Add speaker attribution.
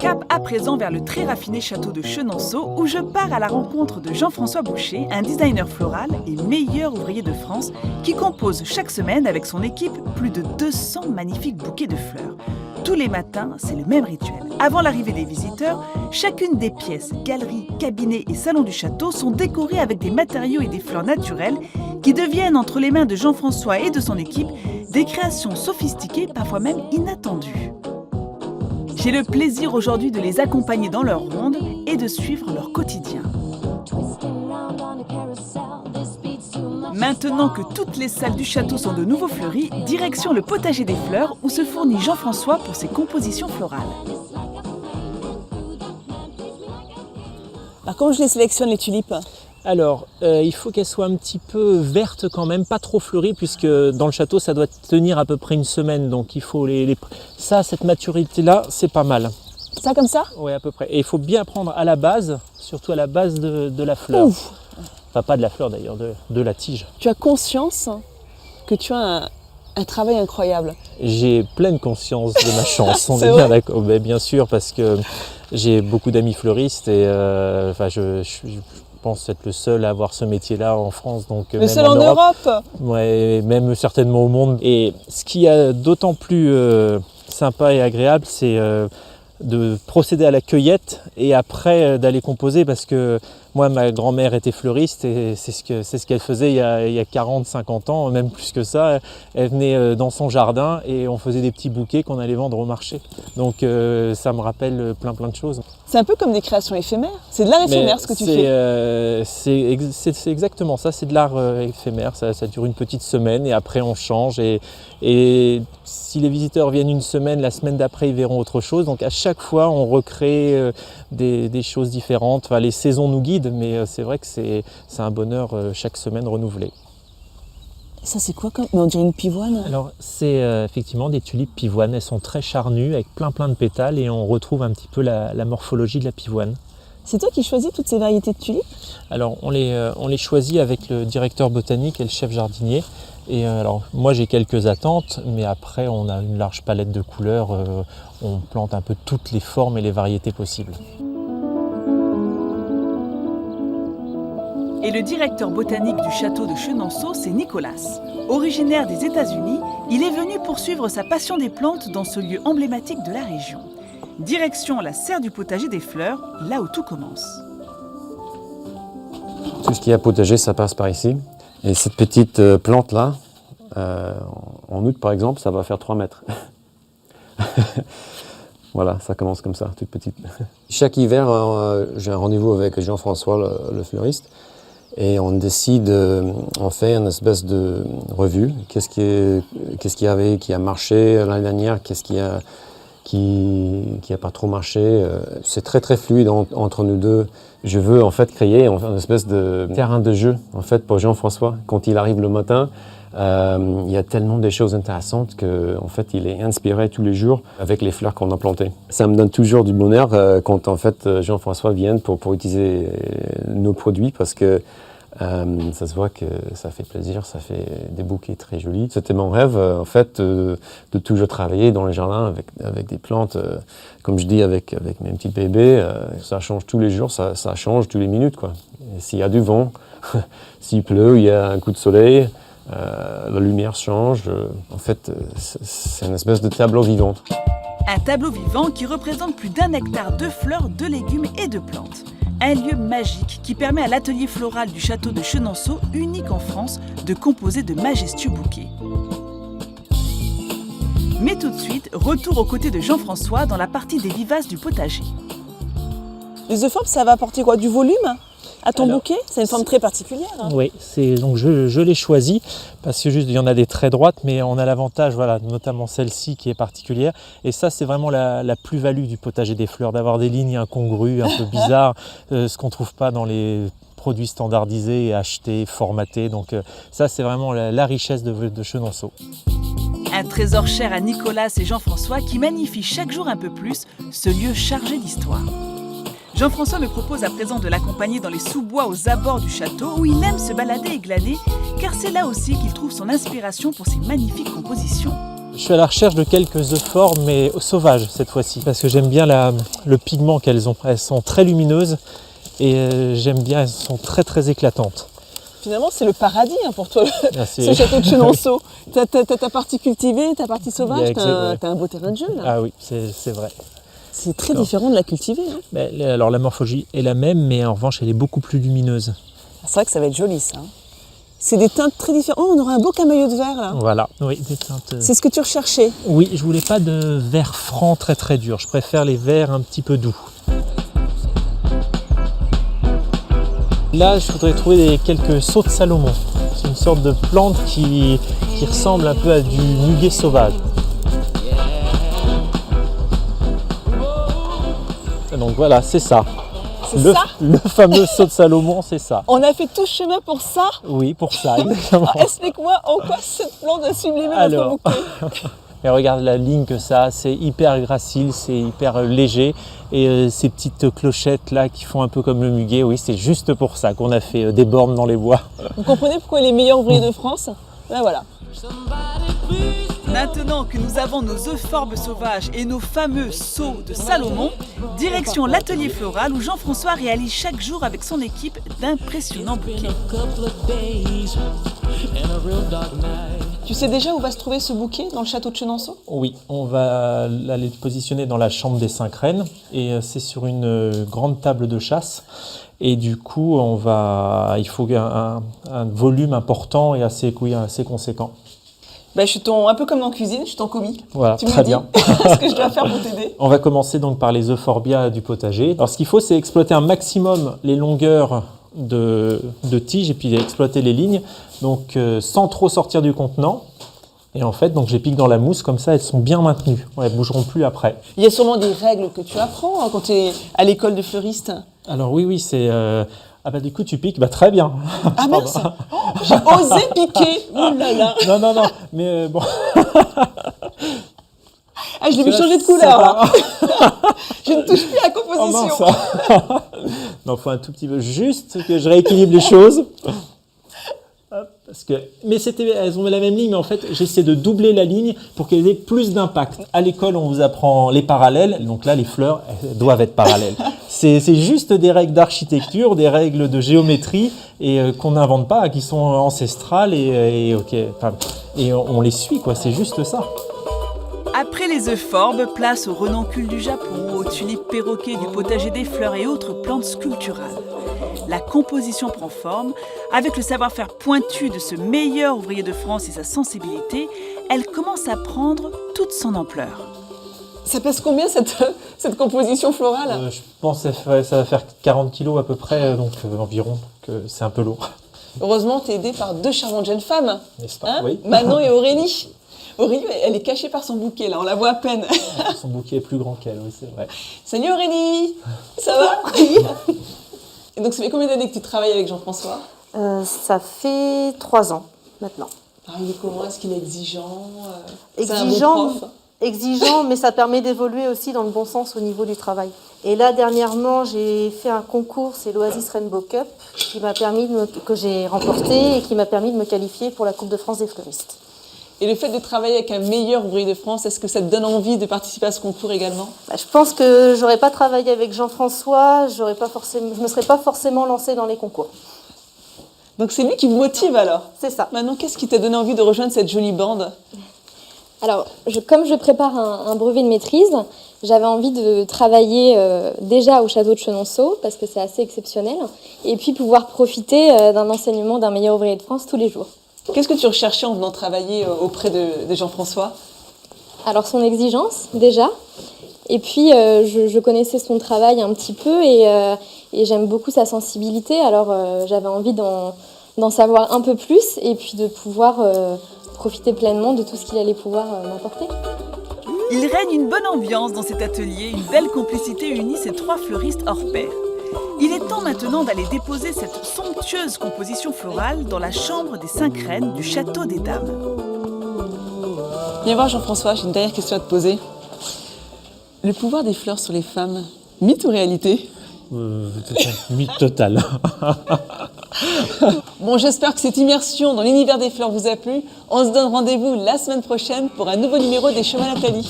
Speaker 1: Cap à présent vers le très raffiné château de Chenonceau où je pars à la rencontre de Jean-François Boucher, un designer floral et meilleur ouvrier de France qui compose chaque semaine avec son équipe plus de 200 magnifiques bouquets de fleurs. Tous les matins, c'est le même rituel. Avant l'arrivée des visiteurs, chacune des pièces, galeries, cabinets et salons du château sont décorées avec des matériaux et des fleurs naturelles qui deviennent, entre les mains de Jean-François et de son équipe, des créations sophistiquées, parfois même inattendues. J'ai le plaisir aujourd'hui de les accompagner dans leur ronde et de suivre leur quotidien. Maintenant que toutes les salles du château sont de nouveau fleuries, direction le potager des fleurs où se fournit Jean-François pour ses compositions florales.
Speaker 2: Alors comment je les sélectionne les tulipes ?
Speaker 3: Alors, il faut qu'elles soient un petit peu vertes quand même, pas trop fleuries, puisque dans le château, ça doit tenir à peu près une semaine. Donc, il faut ça, cette maturité-là, c'est pas mal.
Speaker 2: Ça comme ça ?
Speaker 3: Oui, à peu près. Et il faut bien prendre à la base, surtout à la base de la fleur.
Speaker 2: Ouf.
Speaker 3: Enfin, pas de la fleur d'ailleurs, de la tige.
Speaker 2: Tu as conscience que tu as un travail incroyable.
Speaker 3: J'ai pleine conscience de ma chance, on
Speaker 2: C'est
Speaker 3: est bien
Speaker 2: vrai
Speaker 3: d'accord. Ben, bien sûr, parce que j'ai beaucoup d'amis fleuristes et je pense être le seul à avoir ce métier-là en France. Donc,
Speaker 2: Le
Speaker 3: même
Speaker 2: seul en Europe.
Speaker 3: Ouais, même certainement au monde. Et ce qui est d'autant plus sympa et agréable, c'est de procéder à la cueillette et après d'aller composer, parce que moi, ma grand-mère était fleuriste et c'est ce qu'elle faisait il y a 40, 50 ans, même plus que ça. Elle venait dans son jardin et on faisait des petits bouquets qu'on allait vendre au marché. Donc ça me rappelle plein de choses.
Speaker 2: C'est un peu comme des créations éphémères. C'est de l'art éphémère ce que tu fais.
Speaker 3: C'est exactement ça, c'est de l'art éphémère. Ça dure une petite semaine et après on change. Et si les visiteurs viennent une semaine, la semaine d'après ils verront autre chose. Donc à chaque fois on recrée des choses différentes. Enfin, les saisons nous guident, mais c'est vrai que c'est un bonheur chaque semaine renouvelé.
Speaker 2: Ça c'est quoi comme... Mais on dirait une pivoine.
Speaker 3: Alors c'est effectivement des tulipes pivoines. Elles sont très charnues avec plein de pétales et on retrouve un petit peu la morphologie de la pivoine.
Speaker 2: C'est toi qui choisis toutes ces variétés de tulipes ?
Speaker 3: Alors on les choisit avec le directeur botanique et le chef jardinier. Et alors moi j'ai quelques attentes, mais après on a une large palette de couleurs. On plante un peu toutes les formes et les variétés possibles.
Speaker 1: Et le directeur botanique du château de Chenonceau, c'est Nicolas. Originaire des États-Unis, il est venu poursuivre sa passion des plantes dans ce lieu emblématique de la région. Direction la serre du potager des fleurs, là où tout commence.
Speaker 4: Tout ce qui est à potager, ça passe par ici. Et cette petite plante-là, en août par exemple, ça va faire 3 mètres. Voilà, ça commence comme ça, toute petite. Chaque hiver, j'ai un rendez-vous avec Jean-François, le fleuriste. Et on décide, on fait une espèce de revue. Qu'est-ce qui a marché l'année dernière, qu'est-ce qui a pas trop marché. C'est très fluide entre nous deux. Je veux en fait créer une espèce de terrain de jeu en fait pour Jean-François. Quand il arrive le matin, il y a tellement de choses intéressantes qu'en fait il est inspiré tous les jours avec les fleurs qu'on a plantées. Ça me donne toujours du bonheur quand en fait Jean-François vient pour utiliser nos produits, parce que ça se voit que ça fait plaisir, ça fait des bouquets très jolis. C'était mon rêve en fait de toujours travailler dans les jardins avec des plantes, comme je dis avec mes petits bébés. Ça change tous les jours, ça change tous les minutes quoi. S'il y a du vent, s'il pleut, il y a un coup de soleil. La lumière change. En fait, c'est une espèce de tableau vivant.
Speaker 1: Un tableau vivant qui représente plus d'1 hectare de fleurs, de légumes et de plantes. Un lieu magique qui permet à l'atelier floral du château de Chenonceau, unique en France, de composer de majestueux bouquets. Mais tout de suite, retour aux côtés de Jean-François dans la partie des vivaces du potager.
Speaker 2: Les euphorbes, ça va apporter quoi ? Du volume à ton bouquet ? C'est une forme très particulière. Hein.
Speaker 3: Oui, donc je l'ai choisi parce que juste il y en a des très droites, mais on a l'avantage, voilà, notamment celle-ci qui est particulière. Et ça, c'est vraiment la plus-value du potager des fleurs, d'avoir des lignes incongrues, un peu bizarres, ce qu'on ne trouve pas dans les produits standardisés et achetés, formatés. Donc ça, c'est vraiment la richesse de Chenonceau.
Speaker 1: Un trésor cher à Nicolas et Jean-François qui magnifie chaque jour un peu plus ce lieu chargé d'histoire. Jean-François me propose à présent de l'accompagner dans les sous-bois aux abords du château où il aime se balader et glaner, car c'est là aussi qu'il trouve son inspiration pour ses magnifiques compositions.
Speaker 3: Je suis à la recherche de quelques euphorbes, mais sauvages cette fois-ci, parce que j'aime bien le pigment qu'elles ont. Elles sont très lumineuses et j'aime bien, elles sont très très éclatantes.
Speaker 2: Finalement, c'est le paradis pour toi,
Speaker 3: Ah,
Speaker 2: ce château de Chenonceau. T'as ta partie cultivée, ta partie sauvage, t'as un beau terrain de jeu là.
Speaker 3: Ah oui, c'est vrai.
Speaker 2: C'est très différent de la cultivée. Hein.
Speaker 3: Mais, alors la morphologie est la même, mais en revanche elle est beaucoup plus lumineuse.
Speaker 2: C'est vrai que ça va être joli ça. C'est des teintes très différentes. Oh, on aura un beau camailleux de vert là.
Speaker 3: Voilà, oui, des teintes.
Speaker 2: C'est ce que tu recherchais.
Speaker 3: Oui, je voulais pas de vert franc très très dur. Je préfère les verts un petit peu doux. Là, je voudrais trouver quelques sauts de Salomon. C'est une sorte de plante qui ressemble un peu à du muguet sauvage. Donc voilà, c'est ça. Le fameux saut de Salomon, c'est ça.
Speaker 2: On a fait tout ce chemin pour ça.
Speaker 3: Oui, pour ça, exactement.
Speaker 2: Alors, explique-moi en quoi cette plante a sublimé notre bouquet.
Speaker 3: Mais regarde la ligne que ça a, c'est hyper gracile, c'est hyper léger. Et ces petites clochettes là qui font un peu comme le muguet, oui, c'est juste pour ça qu'on a fait des bornes dans les bois.
Speaker 2: Vous comprenez pourquoi les meilleurs ouvriers de France? Ben voilà.
Speaker 1: Maintenant que nous avons nos euphorbes sauvages et nos fameux sauts de Salomon, direction l'atelier floral où Jean-François réalise chaque jour avec son équipe d'impressionnants bouquets.
Speaker 2: Tu sais déjà où va se trouver ce bouquet dans le château de Chenonceau?
Speaker 3: Oui, on va aller le positionner dans la chambre des 5 reines et c'est sur une grande table de chasse. Et du coup, il faut un volume important et assez conséquent.
Speaker 2: Ben, je suis un peu comme en cuisine, je suis ton commis.
Speaker 3: Voilà,
Speaker 2: tu
Speaker 3: très bien.
Speaker 2: ce que je dois faire pour t'aider.
Speaker 3: On va commencer donc par les euphorbia du potager. Alors ce qu'il faut, c'est exploiter un maximum les longueurs de tiges et puis exploiter les lignes, donc sans trop sortir du contenant. Et en fait, donc je les pique dans la mousse, comme ça elles sont bien maintenues. Elles ne bougeront plus après.
Speaker 2: Il y a sûrement des règles que tu apprends quand tu es à l'école de fleuriste.
Speaker 3: Alors oui, c'est... Ah bah du coup tu piques, bah très bien.
Speaker 2: Ah mince, j'ai osé piquer. Oh là là.
Speaker 3: Non, mais bon.
Speaker 2: Ah, je l'ai vu changer de couleur là. Je ne touche plus à la composition.
Speaker 3: Oh mince. Non, faut un tout petit peu, juste que je rééquilibre les choses. Mais elles ont la même ligne, mais en fait, j'essaie de doubler la ligne pour qu'elles aient plus d'impact. À l'école, on vous apprend les parallèles, donc là, les fleurs elles doivent être parallèles. C'est juste des règles d'architecture, des règles de géométrie, et qu'on n'invente pas, qui sont ancestrales, et on les suit, quoi. C'est juste ça.
Speaker 1: Après les euphorbes, place aux renoncules du Japon, aux tulipes perroquets du potager des fleurs et autres plantes sculpturales. La composition prend forme. Avec le savoir-faire pointu de ce meilleur ouvrier de France et sa sensibilité, elle commence à prendre toute son ampleur.
Speaker 2: Ça pèse combien cette composition florale?
Speaker 3: Je pense que ça va faire 40 kilos à peu près, donc environ, que c'est un peu lourd.
Speaker 2: Heureusement, tu es aidée par deux charmantes jeunes femmes,
Speaker 3: n'est-ce pas? Oui.
Speaker 2: Manon et Aurélie. Aurélie, elle est cachée par son bouquet, là, on la voit à peine.
Speaker 3: Son bouquet est plus grand qu'elle, oui, c'est vrai.
Speaker 2: Salut Aurélie, ça va? Oui. Et donc, ça fait combien d'années que tu travailles avec Jean-François?
Speaker 5: Ça fait 3 ans maintenant.
Speaker 2: Alors, il est comment? Est-ce qu'il est exigeant?
Speaker 5: Exigeant,
Speaker 2: c'est un bon prof?
Speaker 5: Exigeant, mais ça permet d'évoluer aussi dans le bon sens au niveau du travail. Et là, dernièrement, j'ai fait un concours, c'est l'Oasis Rainbow Cup, que j'ai remporté et qui m'a permis de me qualifier pour la Coupe de France des fleuristes.
Speaker 2: Et le fait de travailler avec un meilleur ouvrier de France, est-ce que ça te donne envie de participer à ce concours également?
Speaker 5: Je pense que j'aurais pas travaillé avec Jean-François, je me serais pas forcément lancée dans les concours.
Speaker 2: Donc c'est lui qui vous motive alors?
Speaker 5: C'est ça.
Speaker 2: Maintenant, qu'est-ce qui t'a donné envie de rejoindre cette jolie bande?
Speaker 6: Alors, comme je prépare un brevet de maîtrise, j'avais envie de travailler déjà au château de Chenonceau, parce que c'est assez exceptionnel, et puis pouvoir profiter d'un enseignement d'un meilleur ouvrier de France tous les jours.
Speaker 2: Qu'est-ce que tu recherchais en venant travailler auprès de Jean-François?
Speaker 6: Alors, son exigence, déjà. Et puis, je connaissais son travail un petit peu et j'aime beaucoup sa sensibilité. Alors, j'avais envie d'en savoir un peu plus et puis de pouvoir profiter pleinement de tout ce qu'il allait pouvoir m'apporter.
Speaker 1: Il règne une bonne ambiance dans cet atelier, une belle complicité unit ces 3 fleuristes hors pair. Il est temps maintenant d'aller déposer cette somptueuse composition florale dans la chambre des 5 reines du château des Dames.
Speaker 2: Viens voir Jean-François, j'ai une dernière question à te poser. Le pouvoir des fleurs sur les femmes, mythe ou réalité?
Speaker 3: Mythe total.
Speaker 2: Bon, j'espère que cette immersion dans l'univers des fleurs vous a plu. On se donne rendez-vous la semaine prochaine pour un nouveau numéro des Chemins Nathalie.